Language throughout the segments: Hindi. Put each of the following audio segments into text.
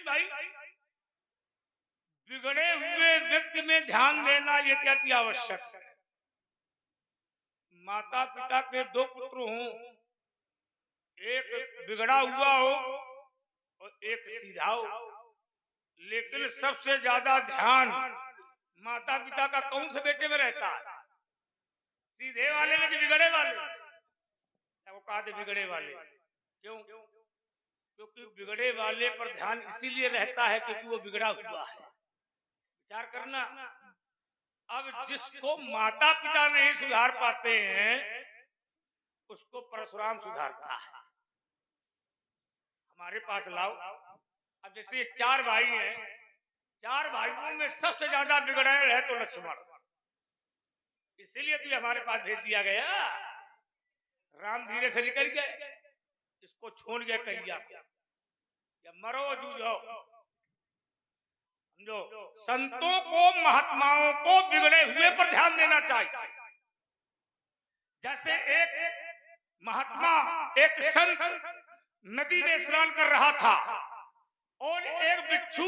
भाई बिगड़े हुए व्यक्ति में ध्यान देना ये क्या आवश्यक है। माता पिता के दो पुत्र हों, एक बिगड़ा हुआ हो और एक सीधा हो, लेकिन सबसे ज्यादा ध्यान माता पिता का कौन से बेटे में रहता है, सीधे वाले में कि बिगड़े वाले। वो कहा थे बिगड़े वाले। क्यों? क्योंकि बिगड़े वाले पर ध्यान इसीलिए रहता है क्योंकि वो बिगड़ा हुआ है। विचार करना, अब जिसको माता पिता नहीं सुधार पाते हैं उसको परशुराम सुधारता है। हमारे पास लाओ, अब जैसे 4 भाई हैं, 4 भाइयों में सबसे ज्यादा बिगड़ैल है तो लक्ष्मण, इसीलिए तो हमारे पास भेज दिया गया। राम धीरे से निकल गए, इसको छोड़ गया कलिया को, या मरो जूझो। समझो, संतों को महात्माओं को बिगड़े हुए पर ध्यान देना चाहिए। जैसे एक महात्मा, एक संत नदी में स्नान कर रहा था और एक बिच्छू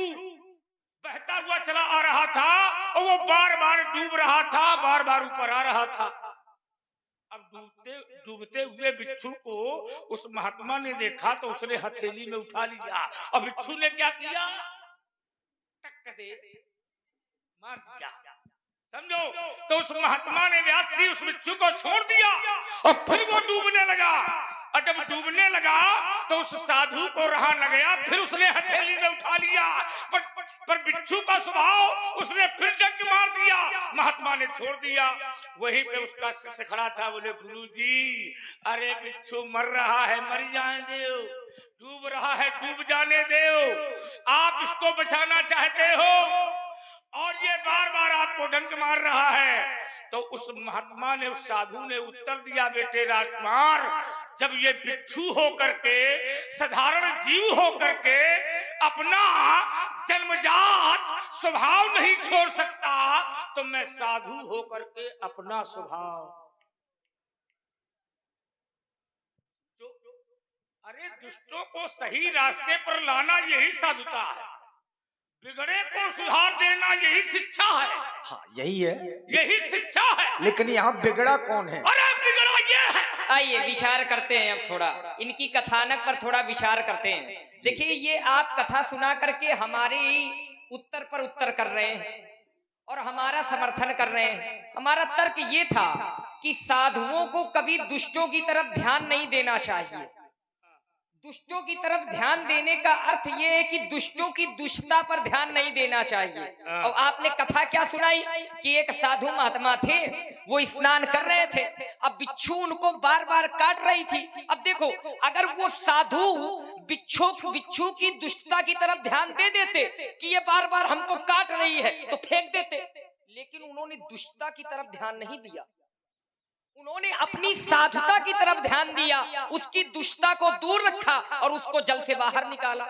बहता हुआ चला आ रहा था और वो बार बार डूब रहा था, बार बार ऊपर आ रहा था। अब डूबते हुए बिच्छू को उस महात्मा ने देखा तो उसने हथेली में उठा लिया और बिच्छू ने क्या किया, टक दे मार दिया। समझो, तो उस महात्मा ने व्यासी उस बिच्छू को छोड़ दिया और फिर वो डूबने लगा, और जब डूबने लगा तो उस साधु को रहा न गया, फिर उसने हथेली में उठा लिया, पर बिच्छू का स्वभाव, उसने फिर डंक मार दिया, महात्मा ने छोड़ दिया। वहीं पे उसका शिष्य खड़ा था, बोले गुरुजी अरे बिच्छू मर रहा है, मर जाने दो, डूब रहा है डूब जाने दो, आप इसको बचाना चाहते हो और ये बार बार आपको डंक मार रहा है। तो उस महात्मा ने, उस साधु ने उत्तर दिया, बेटे राजकुमार, जब ये बिच्छू होकर के, साधारण जीव होकर के अपना जन्मजात स्वभाव नहीं छोड़ सकता, तो मैं साधु होकर के अपना स्वभाव, अरे दुष्टों को सही रास्ते पर लाना यही साधुता है, बिगड़े को सुधार देना यही शिक्षा है। हाँ यही है, यही शिक्षा है। लेकिन यहाँ बिगड़ा कौन है? अरे बिगड़ा ये है। आइए विचार करते हैं, अब थोड़ा इनकी कथानक पर थोड़ा विचार करते हैं। देखिए, ये आप कथा सुना करके हमारे उत्तर पर उत्तर कर रहे हैं और हमारा समर्थन कर रहे हैं। हमारा तर्क ये था कि साधुओं को कभी दुष्टों की तरफ ध्यान नहीं देना चाहिए। दुष्टों की तरफ ध्यान देने का अर्थ ये है कि दुष्टों की दुष्टता पर ध्यान नहीं देना चाहिए। और आपने कथा क्या सुनाई कि एक साधु महात्मा थे, वो स्नान कर रहे थे, अब बिच्छू उनको बार बार काट रही थी। अब देखो, अगर वो साधु बिच्छू की दुष्टता की तरफ ध्यान दे देते कि ये बार बार हमको काट रही है, तो फेंक देते, लेकिन उन्होंने दुष्टता की तरफ ध्यान नहीं दिया, उन्होंने अपनी साधुता की तरफ ध्यान दिया, उसकी दुष्टता को दूर रखा और उसको जल से बाहर निकाला।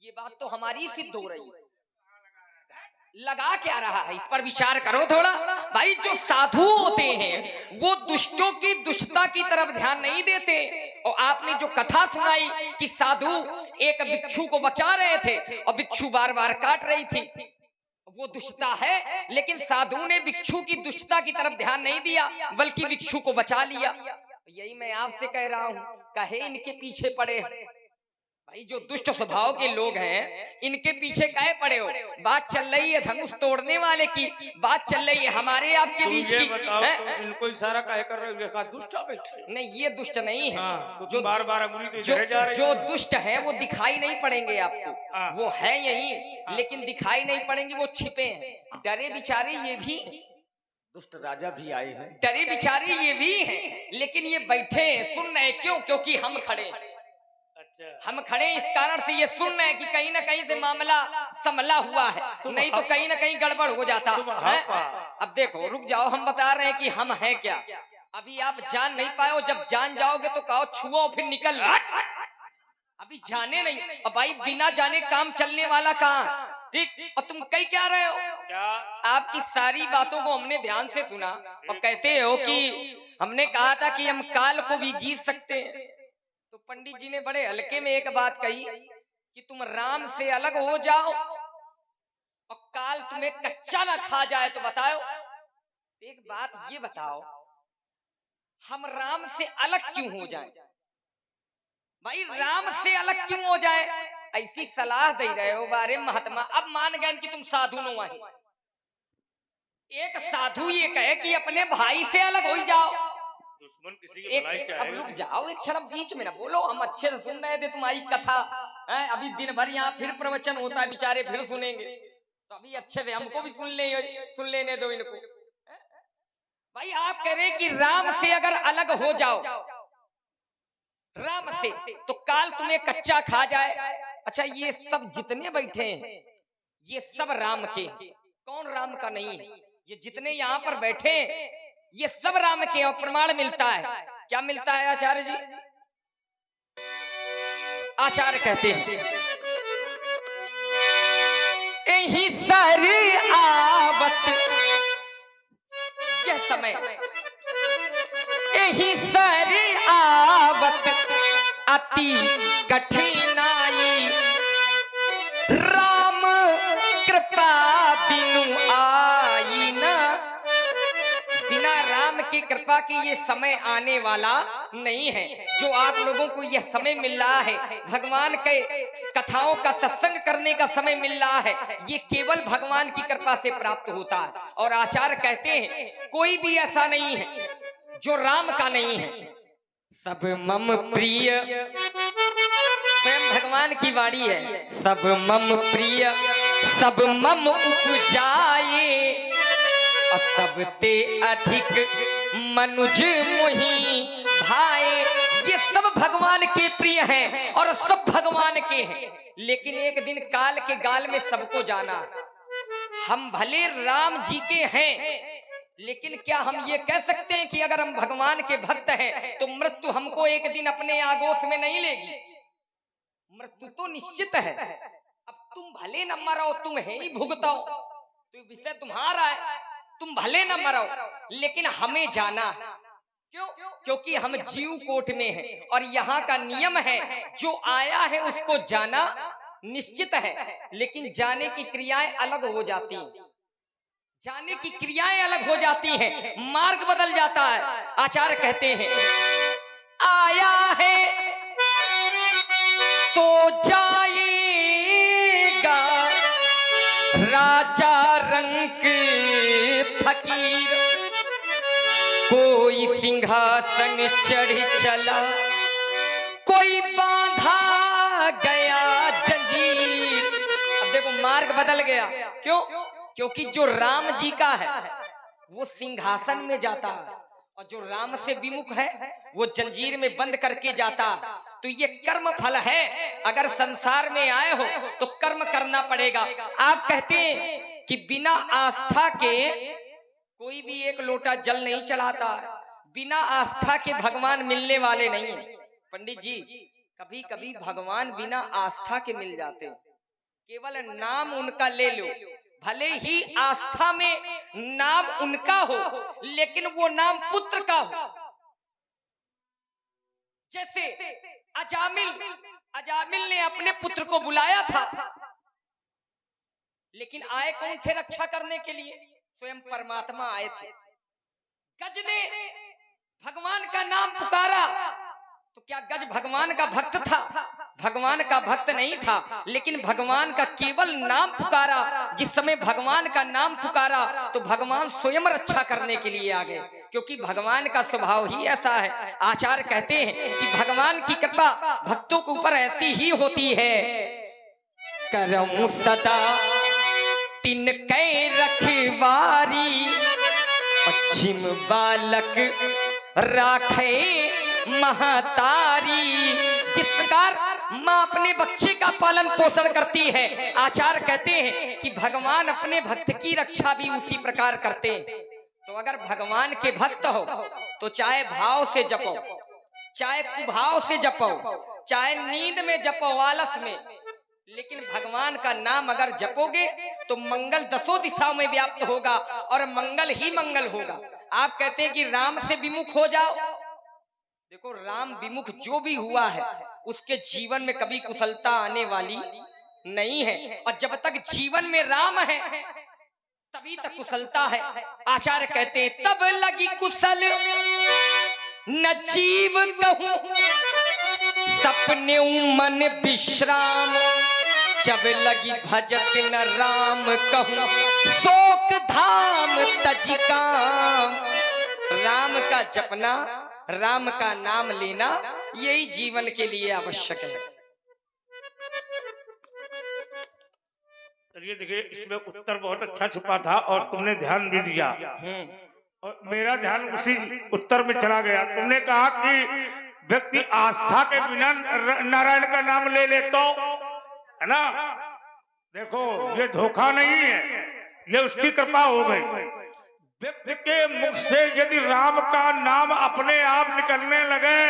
ये बात तो हमारी सिद्ध हो रही है। लगा क्या रहा है, इस पर विचार करो थोड़ा भाई। जो साधु होते हैं वो दुष्टों की दुष्टता की तरफ ध्यान नहीं देते। और आपने जो कथा सुनाई कि साधु एक बिच्छू को बचा रहे थे और बिच्छू बार बार काट रही थी, वो दुष्टता है, लेकिन साधु ने बिच्छू की दुष्टता की तरफ ध्यान नहीं दिया बल्कि बिच्छू को बचा लिया। यही मैं आपसे कह रहा हूं, कहे इनके पीछे पड़े भाई, जो दुष्ट स्वभाव के लोग हैं इनके पीछे काहे पड़े हो। बात चल रही है धनुष तोड़ने वाले की, बात चल रही है हमारे आपके बीच की। तो इनको इशारा काहे कर रहे हो, दुष्ट बैठे? नहीं, ये दुष्ट नहीं है। तो जो बार बार जो दुष्ट है वो दिखाई नहीं पड़ेंगे आपको, वो है यही, लेकिन दिखाई नहीं पड़ेंगे, वो छिपे हैं। डरे बिचारे ये भी, दुष्ट राजा भी आए हैं, डरे बिचारे ये भी हैं, लेकिन ये बैठे हैं, सुन रहे। क्यों? क्योंकि हम खड़े हैं। हम खड़े इस कारण से ये सुन रहे हैं कि कहीं ना कहीं से मामला संभला हुआ है, नहीं तो कहीं ना कहीं गड़बड़ हो जाता है। अब देखो, रुक जाओ, हम बता रहे हैं कि हम हैं क्या। अभी आप जान नहीं पाए हो, जब जान जाओगे तो कहो छुओ फिर निकल। अभी जाने नहीं, अब भाई बिना जाने काम चलने वाला कहाँ, ठीक। और तुम कहीं क्या रहे हो, आपकी सारी बातों को हमने ध्यान से सुना और कहते हो कि हमने कहा था कि हम काल को भी जीत सकते हैं। तो पंडित जी ने बड़े हल्के में एक बात कही कि तुम राम से अलग हो जाओ और काल तुम्हें कच्चा ना खा जाए, तो बताओ एक बात ये बताओ, हम राम से अलग क्यों हो जाएं? भाई राम से अलग क्यों हो जाए? ऐसी सलाह दे रहे हो बारे महात्मा। अब मान गए कि तुम साधु नो आए, एक साधु ये कहे कि अपने भाई से अलग हो जाओ, दुश्मन किसी की भलाई अब चाहे। रुक जाओ, एक क्षण बीच में ना बोलो, हम अच्छे से सुन रहे थे तुम्हारी कथा है। अभी दिन भर यहाँ फिर प्रवचन होता है, बेचारे फिर सुनेंगे, तो अभी अच्छे से हमको भी सुन लेने दो इनको। भाई आप कह रहे कि राम से अगर अलग हो जाओ, राम से, तो काल तुम्हें कच्चा खा जाए। अच्छा, ये सब जितने बैठे हैं ये सब राम के हैं, कौन राम का नहीं है? ये जितने यहाँ पर बैठे हैं ये सब राम के, और प्रमाण मिलता है। क्या मिलता है आचार्य जी? आचार्य कहते हैं यही सर आवत यह समय, यही सर आवत अति कठिनाई, राम कृपा बिनु आई न, बिना राम की कृपा की ये समय आने वाला नहीं है। जो आप लोगों को यह समय मिल रहा है, भगवान के कथाओं का सत्संग करने का समय मिल रहा है, ये केवल भगवान की कृपा से प्राप्त होता है। और आचार्य कहते हैं कोई भी ऐसा नहीं है जो राम का नहीं है। सब मम प्रिय, स्वयं भगवान की वाणी है, सब मम प्रिय सब मम उपजाए, और सब ते अधिक मनुज मोहि भाए। ये सब भगवान के प्रिय हैं और सब भगवान के हैं, लेकिन एक दिन काल के गाल में सबको जाना है। हम भले राम जी के हैं, लेकिन क्या हम ये कह सकते हैं कि अगर हम भगवान के भक्त हैं तो मृत्यु हमको एक दिन अपने आगोश में नहीं लेगी? मृत्यु तो निश्चित है। अब तुम भले न मरो, तुम है ही भुगताओ, तो विषय तुम्हारा है, तुम भले न मरो, लेकिन हमें जाना है। क्यों? क्योंकि हम जीव कोट में हैं और यहाँ का नियम है जो आया है उसको जाना निश्चित है, लेकिन जाने की क्रियाएं अलग हो जाती हैं। जाने की क्रियाएं अलग हो जाती हैं, मार्ग बदल जाता है। आचार्य कहते हैं आया है तो जाएगा राजा रंक फकीर, कोई सिंहासन चढ़ चला, कोई बांधा गया जंजीर। अब देखो मार्ग बदल गया। क्यों? क्योंकि जो राम जी का है वो सिंहासन में जाता है, और जो राम से विमुख है वो जंजीर में बंद करके जाता। तो ये कर्म फल है। अगर संसार में आए हो तो कर्म करना पड़ेगा। आप कहते हैं कि बिना आस्था के कोई भी एक लोटा जल नहीं चढ़ाता, बिना आस्था के भगवान मिलने वाले नहीं है। पंडित जी, कभी कभी भगवान बिना आस्था के मिल जाते, केवल नाम उनका ले लो, भले ही आस्था में नाम उनका हो लेकिन वो नाम पुत्र का हो। जैसे अजामिल ने अपने पुत्र को बुलाया था, लेकिन आए कौन थे रक्षा करने के लिए? स्वयं परमात्मा आए थे। गज ने भगवान का नाम पुकारा, तो क्या गज भगवान का भक्त था? भगवान का भक्त नहीं था, लेकिन भगवान का केवल नाम पुकारा। जिस समय भगवान का नाम पुकारा तो भगवान स्वयं रक्षा करने के लिए आ गए, क्योंकि भगवान का स्वभाव ही ऐसा है। आचार्य कहते हैं कि भगवान की कृपा भक्तों के ऊपर ऐसी ही होती है। करम सदा तिनके रखवारी, पश्चिम बालक राखे महतारी। जिस प्रकार माँ अपने बच्चे का पालन पोषण करती है, आचार्य कहते हैं कि भगवान अपने भक्त की रक्षा भी उसी प्रकार करते हैं। तो अगर भगवान के भक्त हो तो चाहे भाव से जपो, चाहे कुभाव से जपो, चाहे नींद में जपो, आलस में, लेकिन भगवान का नाम अगर जपोगे तो मंगल दसों दिशाओं में व्याप्त होगा और मंगल ही मंगल होगा। आप कहते हैं कि राम से विमुख हो जाओ, देखो राम विमुख जो भी हुआ है उसके जीवन में कभी कुशलता आने वाली नहीं है। और जब तक जीवन में राम है तभी तक कुशलता है। आचार्य कहते हैं तब लगी कुशल न जीव कहूं, सपने मन विश्राम, जब लगी भजत न राम कहूं, शोक धाम तजिकाम। राम का जपना, राम का नाम लेना यही जीवन के लिए आवश्यक है। चलिए देखिए, इसमें उत्तर बहुत अच्छा छुपा था और तुमने ध्यान भी दिया और मेरा ध्यान उसी उत्तर में चला गया। तुमने कहा कि व्यक्ति आस्था के बिना नारायण का नाम ले ले तो, है ना? देखो, ये धोखा नहीं है, ये उसकी कृपा हो गई। व्यक्ति के मुख से यदि राम का नाम अपने आप निकलने लगे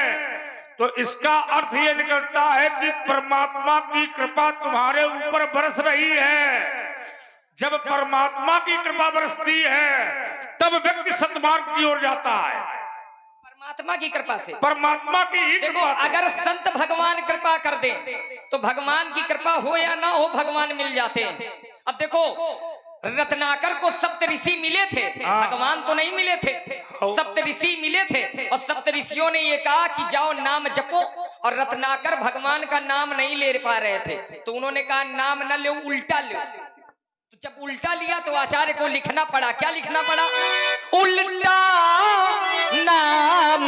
तो इसका अर्थ ये निकलता है कि परमात्मा की कृपा तुम्हारे ऊपर बरस रही है। जब परमात्मा की कृपा बरसती है तब व्यक्ति सत्मार्ग की ओर जाता है, परमात्मा की कृपा से। परमात्मा की ही देखो, कृपा से। अगर संत भगवान कृपा कर दें तो भगवान की कृपा हो या ना हो भगवान मिल जाते हैं। अब देखो, रत्नाकर को सप्त ऋषि मिले थे, भगवान तो नहीं मिले थे, सप्त ऋषि मिले थे। और सप्त ऋषियों ने ये कहा कि जाओ नाम जपो, और रत्नाकर भगवान का नाम नहीं ले पा रहे थे तो उन्होंने कहा नाम न लो, उल्टा लो। तो जब उल्टा लिया तो आचार्य को लिखना पड़ा। क्या लिखना पड़ा? उल्टा नाम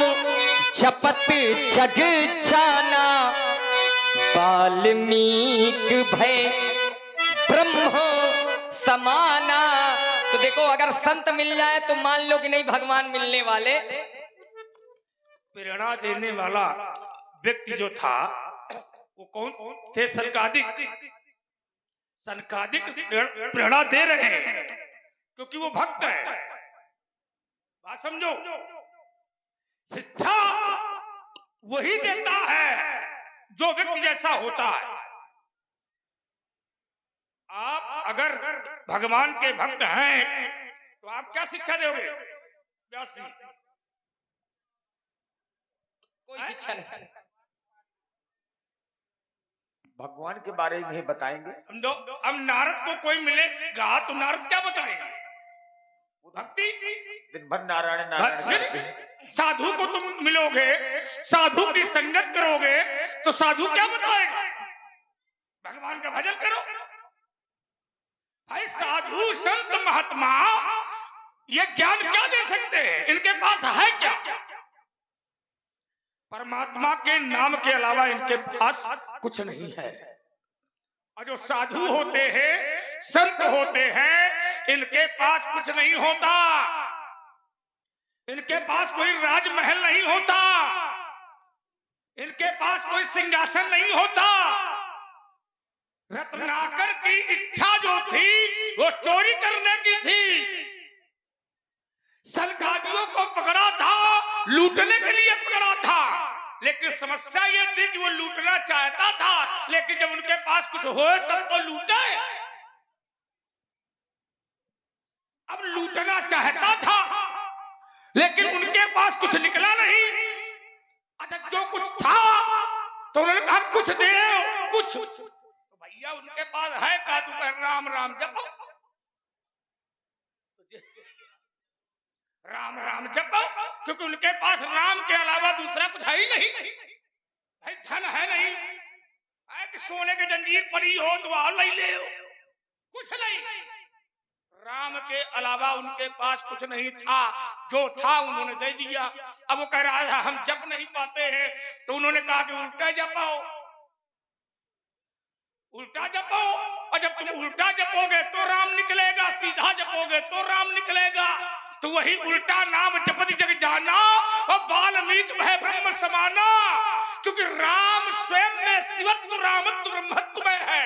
जपत जग जाना, वाल्मीकि भय ब्रह्म समाना। तो देखो, अगर संत मिल जाए तो मान लो कि नहीं भगवान मिलने वाले। प्रेरणा देने वाला व्यक्ति जो था वो कौन थे? सनकादिक प्रेरणा दे रहे हैं क्योंकि वो भक्त है। बात समझो, शिक्षा वही देता है जो व्यक्ति जैसा होता है। आप अगर भगवान के भक्त हैं तो आप क्या शिक्षा दोगे? व्यासी कोई शिक्षा नहीं। भगवान के बारे में ही बताएंगे। समझो, अब नारद को कोई मिलेगा तो नारद क्या बताएगा? भक्ति। दिन भर नारायण नारायण करते हैं। साधु को तुम मिलोगे, साधु की संगत करोगे तो साधु क्या बताएगा? भगवान का भजन करो। भाई, साधु संत महात्मा ये ज्ञान क्या दे सकते हैं? इनके पास है क्या? परमात्मा के नाम के अलावा इनके पास कुछ नहीं है। और जो साधु होते हैं, संत होते हैं, इनके पास कुछ नहीं होता। इनके पास कोई राजमहल नहीं होता, इनके पास कोई सिंहासन नहीं होता। रत्नाकर की इच्छा जो थी वो चोरी करने की थी। सनकादियों को पकड़ा था, लूटने के लिए पकड़ा था, लेकिन समस्या ये थी कि वो लूटना चाहता था, लेकिन जब उनके पास कुछ हो तब तो लूटे। अब लूटना चाहता था लेकिन उनके पास कुछ निकला नहीं। अच्छा, जो कुछ था तो उन्होंने कहा कुछ दे, कुछ। तो भैया उनके पास है का? तू कह राम राम जपो, राम राम जपो, क्योंकि उनके पास राम के अलावा दूसरा कुछ है ही नहीं। भाई, धन है नहीं, है कि सोने की जंजीर पड़ी हो तो आओ ले ले, कुछ नहीं। राम के अलावा उनके पास कुछ नहीं था, जो था उन्होंने दे दिया। अब वो कह रहा है हम जप नहीं पाते हैं, तो उन्होंने कहा कि उल्टा जपाओ, उल्टा जपो। और जब तुम उल्टा जपोगे तो राम निकलेगा, सीधा जपोगे तो राम निकलेगा। तो वही उल्टा नाम जपति जग जाना और वाल्मीकि भय ब्रह्म समाना, क्योंकि राम स्वयं में शिवत्व रामत्व ब्रह्मत्व में है।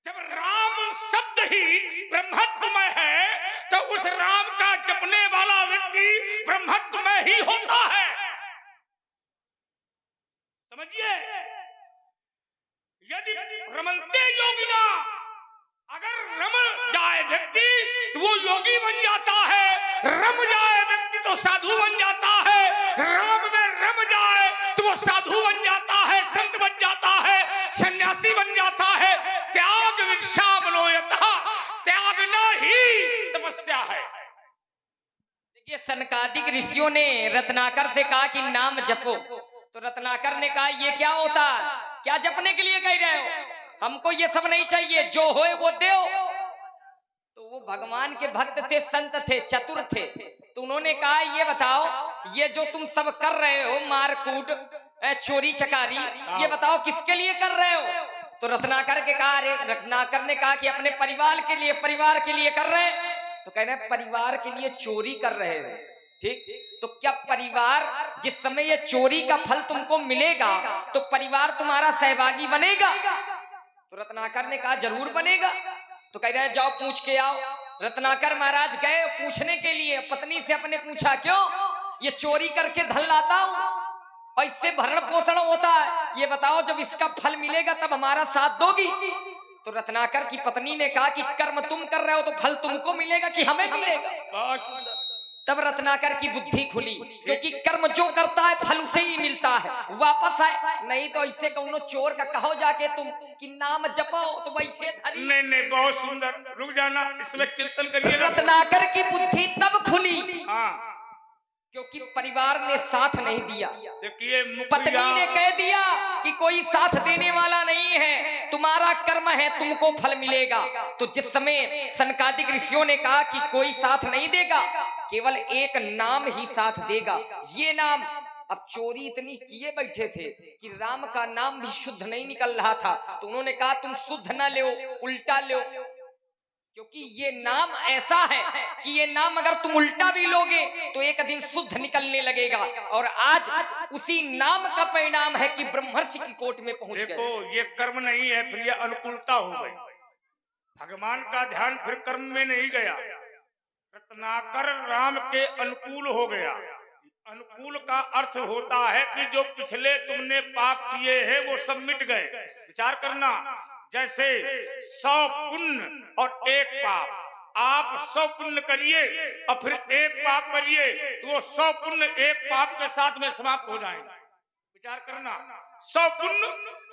जब राम शब्द ही ब्रह्मत्व में है तो उस राम का जपने वाला व्यक्ति ब्रह्मत्व में ही होता है। समझिए, यदि रमन्ते योगिना, अगर रम जाए व्यक्ति तो वो योगी बन जाता है, रम जाए व्यक्ति तो साधु बन जाता है, राम में रम जाए तो वो साधु बन जाता है, सन्यासी बन जाता है। त्याग विरसावनोयतः, त्यागना ही तपस्या है। देखिए सनकादिक ऋषियों ने रत्नाकर से कहा कि नाम जपो, तो रत्नाकर ने कहा ये क्या होता है, क्या जपने के लिए कह रहे हो, हमको ये सब नहीं चाहिए, जो होए वो दो। तो वो भगवान के भक्त थे, संत थे, चतुर थे, तो उन्होंने कहा ये बताओ ये जो तुम सब कर रहे हो, मारकूट चोरी चकारी, ये बताओ किसके लिए कर रहे हो। तो रत्नाकर ने कहा कि अपने परिवार के लिए कर रहे हैं। तो कह रहे हैं परिवार के लिए चोरी कर रहे हो, ठीक, तो क्या परिवार जिस समय ये चोरी का फल तुमको मिलेगा तो परिवार तुम्हारा सहभागी बनेगा। तो रत्नाकर ने कहा जरूर बनेगा। तो कह रहे हैं जाओ पूछ के आओ। रत्नाकर महाराज गए पूछने के लिए, पत्नी से अपने पूछा क्यों, ये चोरी करके धन लाता हूं और इससे भरण पोषण होता है, ये बताओ जब इसका फल मिलेगा तब हमारा साथ दोगी। तो रत्नाकर की पत्नी ने कहा कि कर्म तुम कर रहे हो तो फल तुमको मिलेगा कि हमें मिलेगा। तब रत्नाकर की बुद्धि खुली, क्योंकि कर्म जो करता है फल उसे ही मिलता है, वापस आए। नहीं तो इससे कौनो चोर का कहो जाके तुम कि नाम जपो तो वैसे धरी। नहीं बहुत सुंदर, रुक जाना, इसमें चिंतन करिए। रत्नाकर की बुद्धि तब खुली, हाँ, क्योंकि परिवार ने साथ नहीं दिया। देखिए पत्नी ने कह दिया कि कोई साथ देने वाला नहीं है, तुम्हारा कर्म है, तुमको फल मिलेगा। तो जिस समय सनकादिक ऋषियों ने कहा कि कोई साथ नहीं देगा, केवल एक नाम ही साथ देगा, ये नाम। अब चोरी इतनी किए बैठे थे कि राम का नाम भी शुद्ध नहीं निकल रहा था, तो उन्होंने कहा तुम शुद्ध न लो, उल्टा लो, क्योंकि ये नाम ऐसा है कि ये नाम अगर तुम उल्टा भी लोगे तो एक दिन शुद्ध निकलने लगेगा। और आज उसी नाम का परिणाम है कि ब्रह्मर्षि की कोट में पहुंच गए। देखो ये कर्म नहीं है, फिर ये अनुकूलता हो गई, भगवान का ध्यान फिर कर्म में नहीं गया। रत्नाकर राम के अनुकूल हो गया। अनुकूल का अर्थ होता है कि जो पिछले तुमने पाप किए हैं वो सब मिट गए। विचार करना, जैसे 100 पुण्य और 1 पाप, आप 100 पुण्य करिए और फिर 1 पाप करिए तो वो 100 पुण्य 1 पाप के साथ में समाप्त हो जाएंगे। विचार करना, 100 पुण्य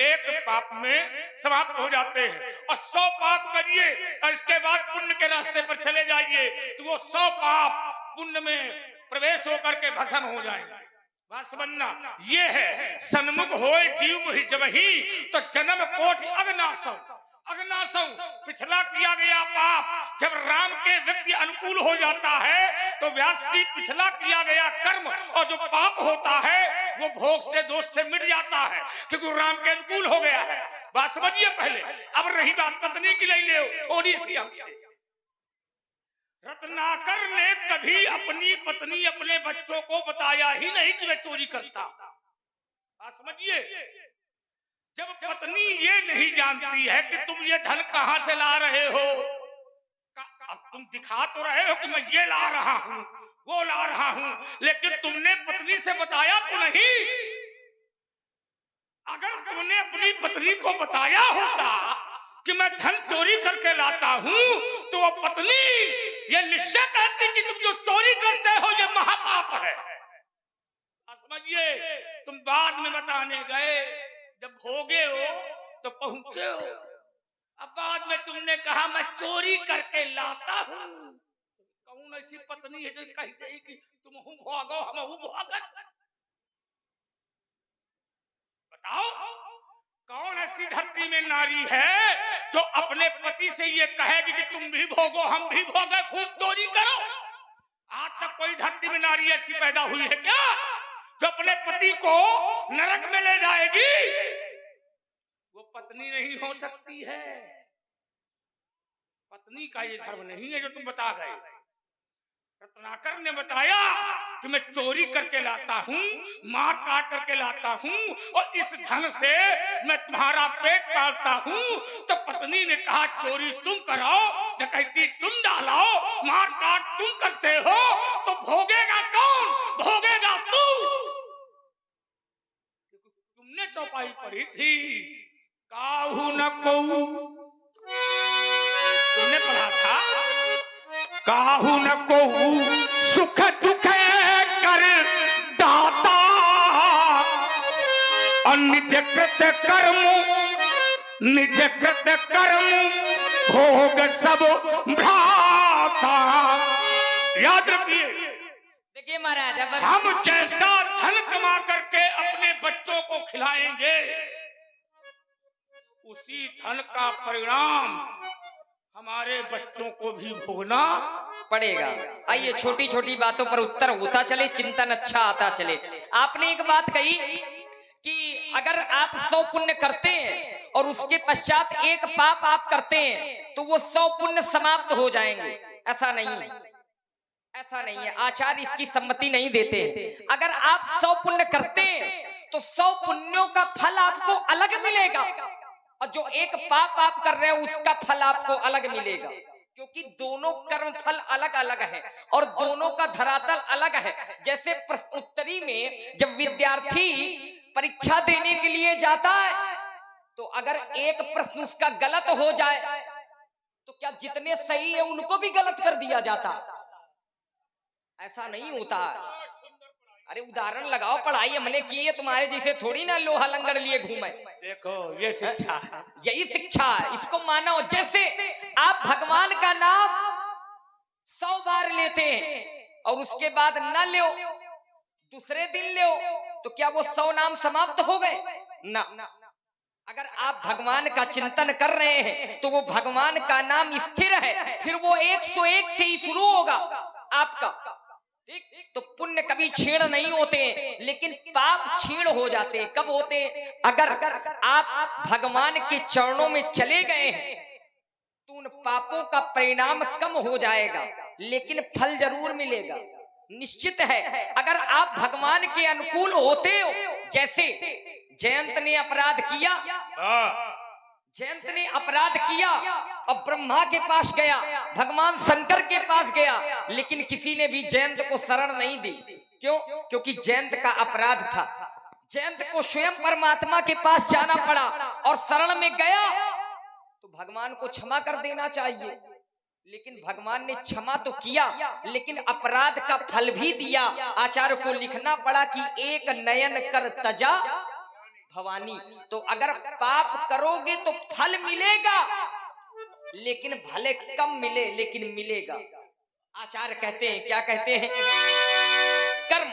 1 पाप में समाप्त हो जाते हैं, और 100 पाप करिए और इसके बाद पुण्य के रास्ते पर चले जाइए तो वो 100 पाप पुण्य में प्रवेश होकर के भस्म हो जाएंगे। बात समझना, ये है सन्मुख होए जीव ही जब ही तो जन्म कोटि अग्नासौ। पिछला किया गया पाप जब राम के व्यक्ति अनुकूल हो जाता है तो व्यासी पिछला किया गया कर्म और जो पाप होता है वो भोग से दोष से मिट जाता है, क्योंकि राम के अनुकूल हो गया है। बात समझिए पहले। अब रही बात पत्नी की, ले लो थोड़ी सी हमसे। रत्नाकर ने कभी अपनी पत्नी अपने बच्चों को बताया ही नहीं कि वह चोरी करता। आप समझिए, जब पत्नी ये नहीं जानती है कि तुम ये धन कहां से ला रहे हो, अब तुम दिखा तो रहे हो कि मैं ये ला रहा हूं, वो ला रहा हूं, लेकिन तुमने पत्नी से बताया तो नहीं। अगर तुमने अपनी पत्नी को बताया होता कि मैं धन चोरी करके लाता हूं तो वो पत्नी ये निश्चय कहती कि तुम जो चोरी करते हो ये महापाप है। समझिए, तुम बाद में बताने गए, जब भोगे हो तो पहुंचे हो, अब बाद में तुमने कहा मैं चोरी करके लाता हूं। कौन ऐसी पत्नी है जो कहते है कि तुम हूं भोगो हम हूं भोगन? बताओ कौन ऐसी धरती में नारी है जो अपने पति से ये कहेगी कि तुम भी भोगो हम भी भोगे, खूब चोरी करो? आज तक कोई धरती में नारी ऐसी पैदा हुई है क्या जो अपने पति को नरक में ले जाएगी? वो पत्नी नहीं हो सकती है। पत्नी का ये धर्म नहीं है जो तुम बता गए। रत्नाकर ने बताया कि मैं चोरी करके लाता हूं, मार काट करके लाता हूं और इस धन से मैं तुम्हारा पेट पालता हूं। तो पत्नी ने कहा चोरी तुम कराओ, डकैती तुम डालाओ, मार काट तुम करते हो, तो भोगेगा कौन? भोगेगा तू। तुमने चौपाई पढ़ी थी, काहू न कहू, तुमने पढ़ा था, काहू न कहू सुख दुख कर दाता, निज कृत कर्म निज कृत कर्म भोग सब भ्राता। याद रखिए, देखिए महाराज, अब हम जैसा धन कमा करके अपने बच्चों को खिलाएंगे, उसी धन का परिणाम हमारे बच्चों को भी भोगना पड़ेगा। आइए, छोटी छोटी बातों पर उत्तर होता चले, चिंतन अच्छा आता चले। आपने एक बात कही कि अगर आप 100 पुण्य करते हैं और उसके पश्चात एक पाप आप करते हैं तो वो 100 पुण्य समाप्त हो जाएंगे। ऐसा नहीं है, ऐसा नहीं है। आचार्य इसकी सम्मति नहीं देते। अगर आप 100 पुण्य करते हैं तो 100 पुण्यों का फल आपको अलग मिलेगा, और जो एक पाप आप कर रहे हो उसका फल आपको अलग मिलेगा, क्योंकि दोनों कर्म फल अलग अलग है और दोनों का धरातल अलग है। जैसे प्रश्नोत्तरी में जब विद्यार्थी परीक्षा देने के लिए जाता है तो अगर एक प्रश्न उसका गलत हो जाए तो क्या जितने सही है उनको भी गलत कर दिया जाता? ऐसा नहीं होता। अरे उदाहरण लगाओ, पढ़ाई हमने की है, तुम्हारे जैसे थोड़ी ना लोहा लंगड़ लिए घूमे। देखो ये शिक्षा है, यही शिक्षा है, इसको मानो। जैसे आप भगवान का नाम 100 बार लेते हैं और उसके बाद न लो, दूसरे दिन लो, तो क्या वो 100 नाम समाप्त हो गए? ना। अगर आप भगवान का चिंतन कर रहे हैं तो वो भगवान का नाम स्थिर है, फिर वो 101 से ही शुरू होगा आपका। ठीक, तो पुण्य कभी छीण नहीं होते, लेकिन पाप छीण हो जाते। कब होते? अगर आप भगवान के चरणों में चले गए हैं तो उन पापों का परिणाम कम हो जाएगा, लेकिन फल जरूर मिलेगा, निश्चित है। अगर आप भगवान के अनुकूल होते हो, जैसे जयंत ने अपराध किया, जयंत ने अपराध किया और ब्रह्मा के पास गया, भगवान शंकर के पास गया, लेकिन किसी ने भी जयंत को शरण नहीं दी। क्यों? क्योंकि जयंत का अपराध था। जयंत को स्वयं परमात्मा के पास जाना पड़ा और शरण में गया तो भगवान को क्षमा कर देना चाहिए, लेकिन भगवान ने क्षमा तो किया, लेकिन अपराध का फल भी दिया। आचार्य को लिखना पड़ा कि एक नयन कर तजा भवानी। तो अगर पाप करोगे तो फल मिलेगा, लेकिन भले कम मिले, लेकिन मिलेगा। आचार्य कहते हैं, क्या कहते हैं? कर्म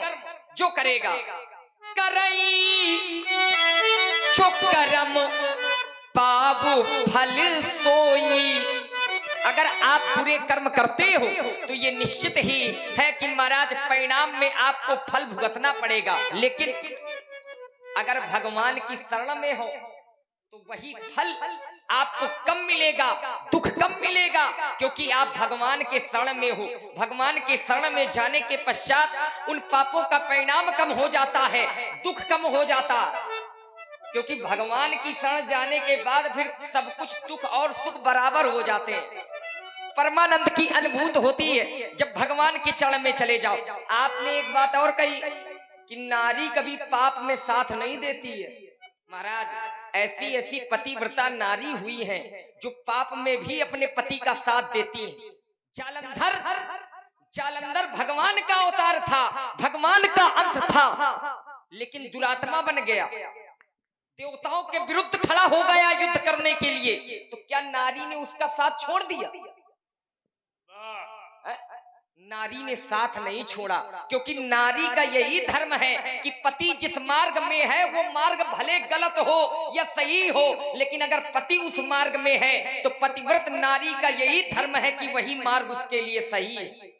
जो करेगा करई जो कर्म पाबु फल सोई। अगर आप बुरे कर्म करते हो तो ये निश्चित ही है कि महाराज परिणाम में आपको फल भुगतना पड़ेगा, लेकिन अगर भगवान की शरण में हो तो वही फल आपको कम मिलेगा, दुख कम मिलेगा, क्योंकि आप भगवान के शरण में हो। भगवान के शरण में जाने के पश्चात उन पापों का परिणाम कम हो जाता है, दुख कम हो जाता, क्योंकि भगवान की शरण जाने के बाद फिर सब कुछ दुख और सुख बराबर हो जाते हैं। परमानंद की अनुभूति होती है जब भगवान के चरण में चले जाओ। आपने एक बात और कही कि नारी कभी पाप में साथ नहीं देती है। महाराज, ऐसी ऐसी पतिव्रता नारी हुई हैं जो पाप में भी अपने पति का साथ देती हैं। जालंधर भगवान का अवतार था, भगवान का अंश था, लेकिन दुरात्मा बन गया, देवताओं के विरुद्ध खड़ा हो गया युद्ध करने के लिए। तो क्या नारी ने उसका साथ छोड़ दिया? नारी ने साथ नहीं छोड़ा, क्योंकि नारी का यही धर्म है कि पति जिस मार्ग में है वो मार्ग भले गलत हो या सही हो, लेकिन अगर पति उस मार्ग में है तो पतिव्रत नारी का यही धर्म है कि वही मार्ग उसके लिए सही है।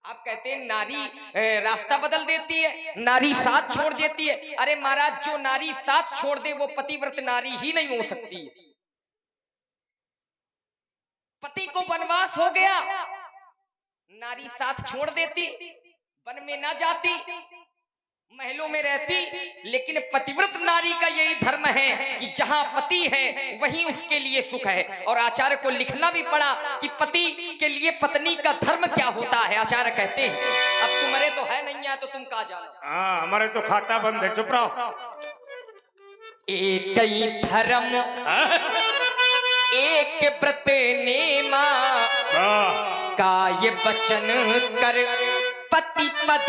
आप कहते हैं नारी रास्ता बदल देती है, नारी साथ छोड़ देती है। अरे महाराज, जो नारी साथ छोड़ दे वो पतिव्रत नारी ही नहीं हो सकती है। पति को वनवास हो गया, नारी साथ छोड़ देती, वन में ना जाती, महलों में रहती, लेकिन पतिव्रत नारी का यही धर्म है कि जहां पति है वहीं उसके लिए सुख है। और आचार्य को लिखना भी पड़ा कि पति के लिए पत्नी का धर्म क्या होता है। आचार्य कहते हैं, अब तुम्हारे तो है नहीं है तो तुम कहा जानो। हाँ, हमारे तो खाता बंद है, चुप रहो। एक ही धर्म एक व्रत नेमा, काय वचन कर पति पद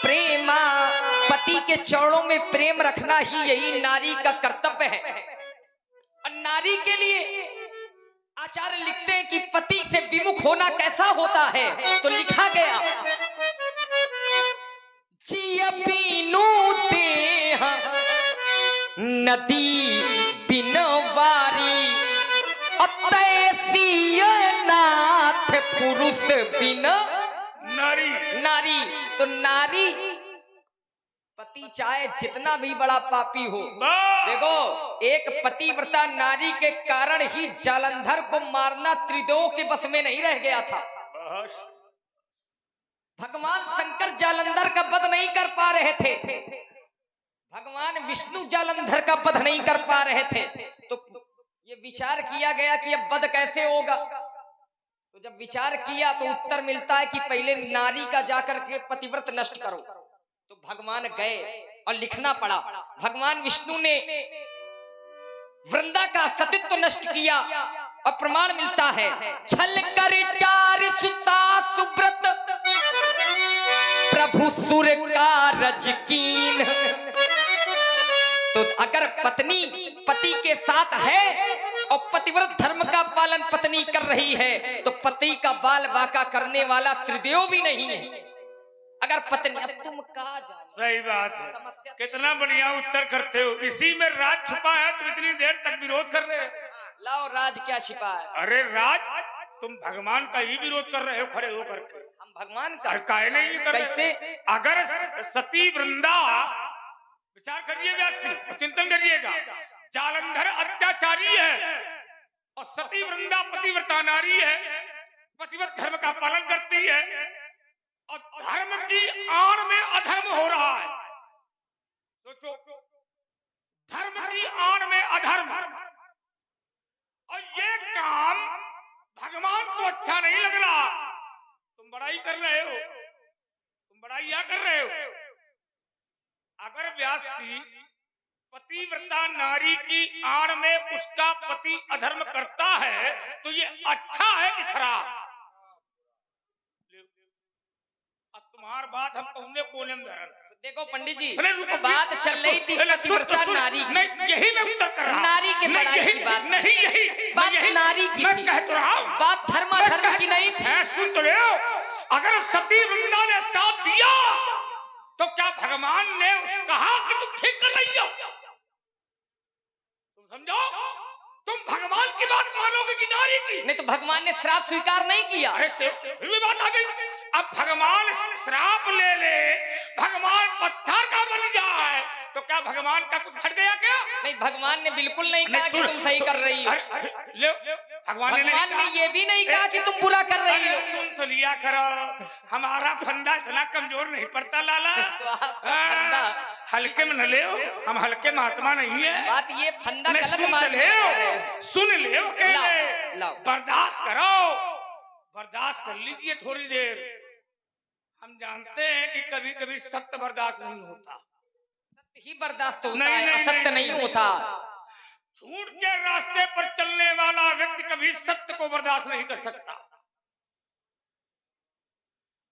प्रेमा। पति के चरणों में प्रेम रखना ही यही नारी का कर्तव्य है। और नारी के लिए आचार्य लिखते हैं कि पति से विमुख होना कैसा होता है, तो लिखा गया जिय बीनू देह नदी बिनवारी अतैसीय नाथ पुरुष बिन नारी। नारी। तो नारी पति चाहे जितना भी बड़ा पापी हो, देखो एक पतिव्रता नारी के कारण ही जालंधर को मारना त्रिदेव के बस में नहीं रह गया था। भगवान शंकर जालंधर का वध नहीं कर पा रहे थे, भगवान विष्णु जालंधर का वध नहीं कर पा रहे थे। तो ये विचार किया गया कि अब वध कैसे होगा। तो जब विचार किया तो उत्तर मिलता है कि पहले नारी का जाकर के पतिव्रत नष्ट करो। तो भगवान गए और लिखना पड़ा। भगवान विष्णु ने वृंदा का सतीत्व नष्ट किया और प्रमाण मिलता है छल कर चार सुता सुब्रत प्रभु सुर का रजकीन। तो अगर पत्नी पति के साथ है और पतिव्रत धर्म का पालन पत्नी कर रही है तो पति का बाल बाका करने वाला त्रिदेव भी नहीं है। अगर पत्नी, अब तुम कहा जाओ, सही बात है, कितना बढ़िया उत्तर करते हो। इसी में राज छुपा है, तुम इतनी देर तक विरोध कर रहे हो। लाओ राज क्या छिपा है। अरे राज, तुम भगवान का ही विरोध कर रहे हो खड़े हो करके। हम भगवान का काहे नहीं कर कैसे? अगर सती वृंदा, विचार करिए व्यासी, चिंतन करिएगा, जालंधर अत्याचारी है और सती वृंदा पतिव्रता नारी है, पतिव्रत धर्म का पालन करती है और धर्म की आड़ में अधर्म हो रहा है। सोचो, धर्म की आड़ में अधर्म, और ये काम भगवान को अच्छा नहीं लग रहा। तुम बड़ाई कर रहे हो, तुम बड़ाई क्या कर रहे हो। अगर व्यासी पतिव्रता नारी की आड़ में उसका पति अधर्म करता है तो ये अच्छा है कि खराब। तुम्हारी बात हम कहने कोने में धरन। देखो पंडित जी, रुको, बात चल रही थी पतिव्रता नारी की। नहीं, यही मैं उत्तर कर रहा हूं। नारी के बड़ाई की बात नहीं, यही बात नारी की मैं थी। कह तो रहा हूं, बात धर्म की नहीं थी। सुन तो रहे हो, अगर सती वृंदा ने साथ दिया तो क्या भगवान ने कहा कि तुम ठीक कर रही हो। तुम समझो, तुम भगवान की बात मानोगे कि नारी की। नहीं तो भगवान ने श्राप स्वीकार नहीं किया। अरे फिर भी बात आ गई। अब भगवान श्राप ले ले, भगवान पत्थर का बन जाए तो क्या भगवान का कुछ हट गया क्या। नहीं, भगवान ने बिल्कुल नहीं कहा कि तुम सही कर रही हो। भगवान ने ये भी नहीं कहा कि तुम बुरा कर रही हो। सुन तो लिया करो, हमारा फंदा इतना कमजोर नहीं पड़ता लाला। हल्के में न ले, हम हल्के महात्मा नहीं है। बात ये फंदा गलत सुन ले, बर्दाश्त करो, बर्दाश्त कर लीजिए थोड़ी देर। हम जानते हैं कि कभी कभी सत्य बर्दाश्त नहीं होता, सत्य ही बर्दाश्त होता है, असत्य नहीं होता। झूठ के रास्ते पर चलने वाला व्यक्ति कभी सत्य को बर्दाश्त नहीं कर सकता।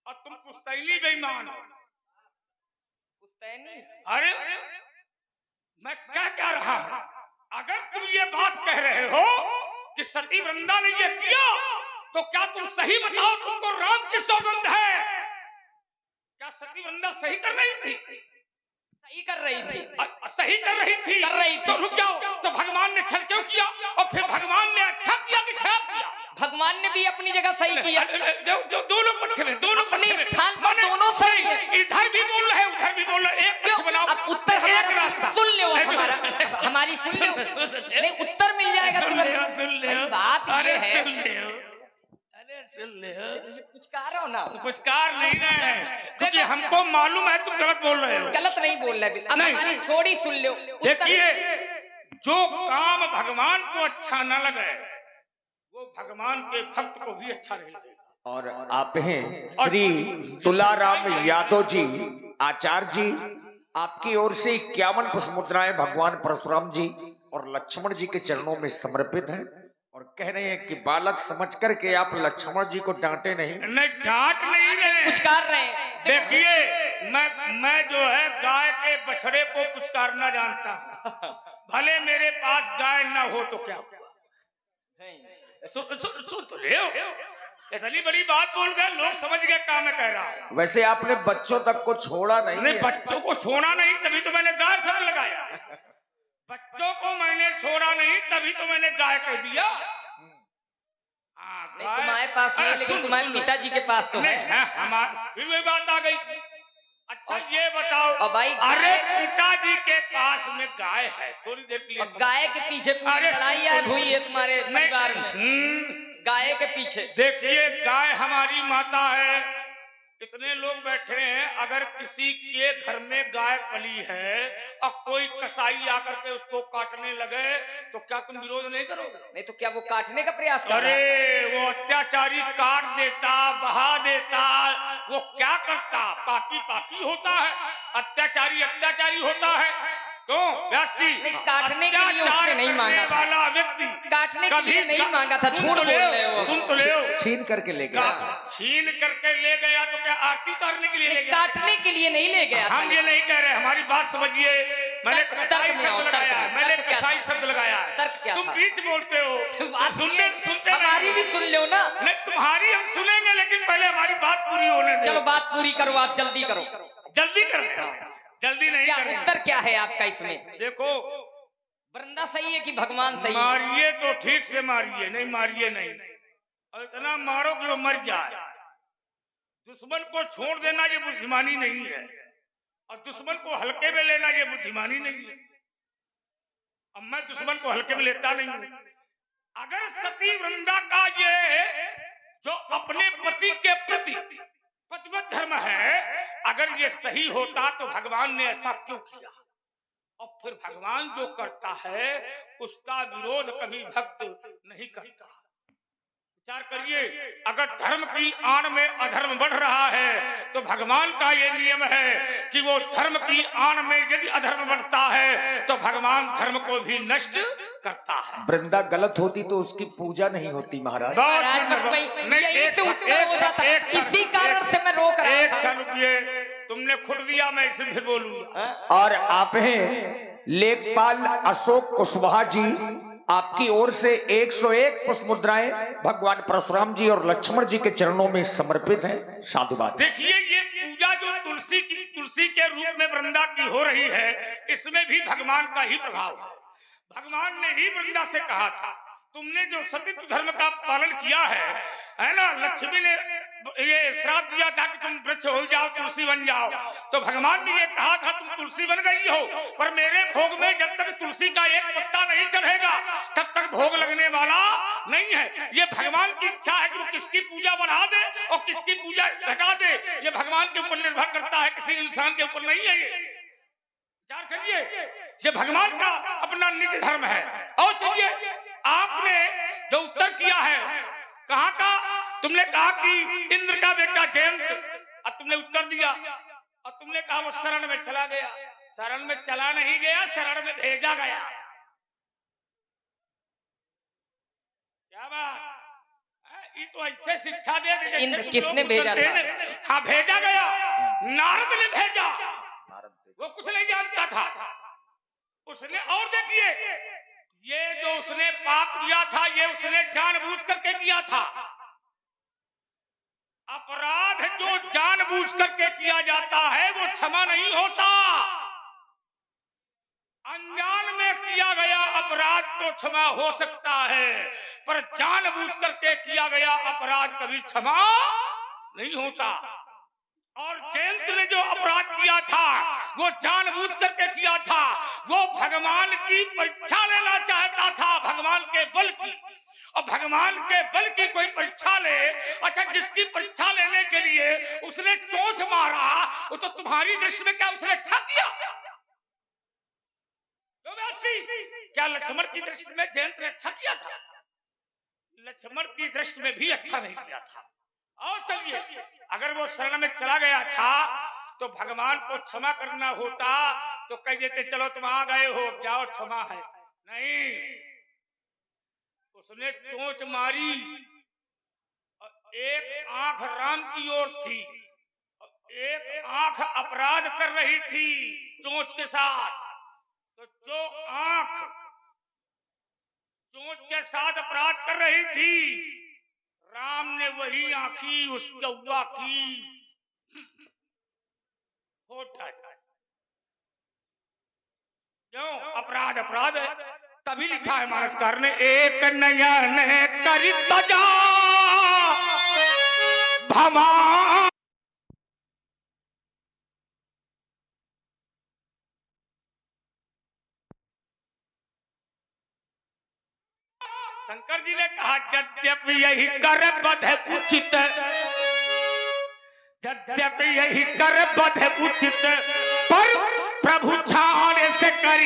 और तुम पुश्तैनी बेईमान हो। पुश्तैनी? अरे मैं क्या रहा हूं। अगर तुम ये बात कह रहे हो कि सती वृंदा ने ये किया तो क्या तुम सही बताओ, तुमको राम की सौगंध है, क्या सती वृंदा सही कर रही थी? सही कर रही थी। सही कर रही थी तो रुक जाओ, तो भगवान ने छल क्यों किया? और फिर भगवान ने अच्छा किया कि खराब किया? भगवान ने भी अपनी जगह सही किया। जो दोनों पक्ष में, दोनों अपने स्थान पर दोनों सही है। इधर भी बोल रहे, उधर भी बोल रहे, एक पक्ष बनाओ। अब उत्तर हमारा रास्ता सुन लो, हमारा हमारी सुन लो, नहीं उत्तर मिल जाएगा तुरंत। सुन ले, बात ये है, सुन ले, ये पुचकार हो ना, पुचकार नहीं है, क्योंकि हमको मालूम है तुम गलत बोल रहे हो। गलत नहीं बोल रहे, अब हमारी थोड़ी सुन लो। देखिए, जो काम भगवान को अच्छा न लगे वो भगवान के भक्त को भी अच्छा नहीं लगेगा। और आप हैं श्री तुलाराम यादव जी, आचार्य जी, आपकी ओर से 51 पुष्प मुद्राएं भगवान परशुराम जी और लक्ष्मण जी के चरणों में समर्पित हैं और कह रहे हैं कि बालक समझ करके आप लक्ष्मण जी को डांटे नहीं। नहीं, डांट नहीं रहे, पुचकार रहे। देखिए, मैं जो है गाय के बछड़े को पुचकारना जानता हूँ। भले मेरे पास गाय ना हो तो क्या हुआ? सुन तो ले इतनी बड़ी बात बोल गए, लोग समझ गए क्या मैं कह रहा हूँ। वैसे आपने बच्चों तक को छोड़ा नहीं नहीं, है। बच्चों को छोड़ा नहीं, तभी तो मैंने गाय शब्द लगाया। बच्चों को मैंने छोड़ा नहीं, तभी तो मैंने गाय कह दिया। नहीं, तुम्हारे पास नहीं, लेकिन तुम्हारे पिताजी के पास तो है। हमारी फिर वही बात आ गई। अच्छा ये बताओ, और भाई अरे पिताजी के पास में गाय है, थोड़ी देर के लिए गाय के पीछे पूरी लड़ाई है हुई है तुम्हारे परिवार में। गाय के पीछे देखिए, गाय हमारी माता है। इतने लोग बैठे हैं, अगर किसी के घर में गाय पली है और कोई कसाई आकर के उसको काटने लगे तो क्या तुम विरोध नहीं करोगे? नहीं तो क्या वो काटने का प्रयास कर रहा है? अरे वो अत्याचारी काट देता, बहा देता, वो क्या करता? पापी पापी होता है, अत्याचारी अत्याचारी होता है। तो व्यासी काटने के लिए उसने नहीं मांगा था, वाला व्यक्ति काटने के लिए नहीं मांगा था। झूठ बोल रहे हो। सुन तो ले, छीन करके ले गया था। छीन करके ले गया तो क्या आरती उतारने के लिए ले गया? काटने के लिए नहीं ले गया। हम ये नहीं कह रहे, हमारी बात समझिए। मैंने कसाई शब्द लगाया है, मैंने कसाई शब्द लगाया है। तर्क क्या तुम था? बीच बोलते हो, सुनते हमारी भी सुन लो ना। नहीं, तुम्हारी हम सुनेंगे, लेकिन पहले हमारी बात पूरी होने दो। चलो बात पूरी करो, आप जल्दी करो। जल्दी करो, जल्दी नहीं क्या करेंगे। उत्तर क्या है आपका इसमें? देखो, वृंदा सही है कि भगवान सही है? मारिए तो ठीक से मारिए, नहीं मारिए नहीं, और इतना मारो कि वो मर जाए। दुश्मन को छोड़ देना ये बुद्धिमानी नहीं है, और दुश्मन को हल्के में लेना ये बुद्धिमानी नहीं है। अब मैं दुश्मन को हल्के में लेता नहीं हूं। अगर सती वृंदा का ये जो अपने पति के प्रति पतिव्रत धर्म है, अगर ये सही होता तो भगवान ने ऐसा क्यों किया? और फिर भगवान जो करता है उसका विरोध कभी भक्त नहीं करता। विचार करिए, अगर धर्म की आड़ में अधर्म बढ़ रहा है तो भगवान का ये नियम है कि वो धर्म की आड़ में यदि अधर्म बढ़ता है तो भगवान धर्म को भी नष्ट करता है। वृंदा गलत होती तो उसकी पूजा नहीं होती महाराज। इसी कारण से मैं रोक रहा एक क्षण रुकिए, तुमने खुद दिया, मैं इसे फिर बोलूंगा। और आप हैं लेखपाल अशोक कुशवाहा जी, आपकी ओर से 101 पुष्प मुद्राएं भगवान परशुराम जी और लक्ष्मण जी के चरणों में समर्पित हैं। साधुवाद। देखिए, ये पूजा जो तुलसी के रूप में वृंदा की हो रही है, इसमें भी भगवान का ही प्रभाव है। भगवान ने ही वृंदा से कहा था, तुमने जो सतीत्व धर्म का पालन किया है ना, लक्ष्मी ने ये श्राप दिया था कि तुम वृक्ष हो जाओ, तुलसी बन जाओ, तो भगवान ने ये कहा था तुम तुलसी बन गई हो, पर मेरे भोग में जब तक तुलसी का एक पत्ता नहीं चढ़ेगा तब तक भोग लगने वाला नहीं है। ये भगवान की इच्छा है कि वो किसकी पूजा बढ़ा दे और किसकी पूजा घटा दे, ये भगवान के ऊपर निर्भर करता है, किसी इंसान के ऊपर नहीं है। ये विचार करिए, ये भगवान का अपना निज धर्म है। और चलिए, आपने जो उत्तर किया है, कहाँ का? तुमने कहा कि इंद्र का बेटा जयंत, और तुमने उत्तर दिया, और तुमने कहा वो शरण में चला गया। शरण में चला नहीं गया, शरण में भेजा गया। क्या बात, ये तो ऐसे शिक्षा दे दी। इंद्र किसने भेजा था? हाँ, भेजा गया, नारद ने भेजा। वो कुछ नहीं जानता था उसने। और देखिए, ये जो उसने पाप किया था, ये उसने जानबूझ करके किया था। अपराध जो जानबूझ करके किया जाता है वो क्षमा नहीं होता। अनजान में किया गया अपराध तो क्षमा हो सकता है, पर जानबूझ करके किया गया अपराध कभी क्षमा नहीं होता। और जयंत ने जो अपराध किया था वो जानबूझ करके किया था। वो भगवान की परीक्षा लेना चाहता था, भगवान के बल की। और भगवान के बल की कोई परीक्षा ले, अच्छा, जिसकी परीक्षा लेने के लिए उसने चोंच मारा, वो तो तुम्हारी दृष्टि में क्या उसने अच्छा किया? तो वैसी क्या लक्ष्मण की दृष्टि में जयंत ने अच्छा किया था? लक्ष्मण की दृष्टि में भी अच्छा नहीं किया था। और चलिए, अगर वो शरण में चला गया था तो भगवान को क्षमा करना होता तो कह देते चलो तुम आ गए हो, जाओ, क्षमा है। नहीं, उसने चोंच मारी और एक आंख राम की ओर थी और एक आंख अपराध कर रही थी चोंच के साथ। तो जो आंख चोंच के साथ अपराध कर रही थी, राम ने वही आंखी उस कौवा की होठा क्यों? अपराध अपराध है। तभी लिखा है मानसकार ने, एक नयन करी तजा भमा। शंकर जी ने कहा यद्यपि यही कर बध उचित, यद्यपि यही कर बध उचित, पर प्रभु छाड़ से करी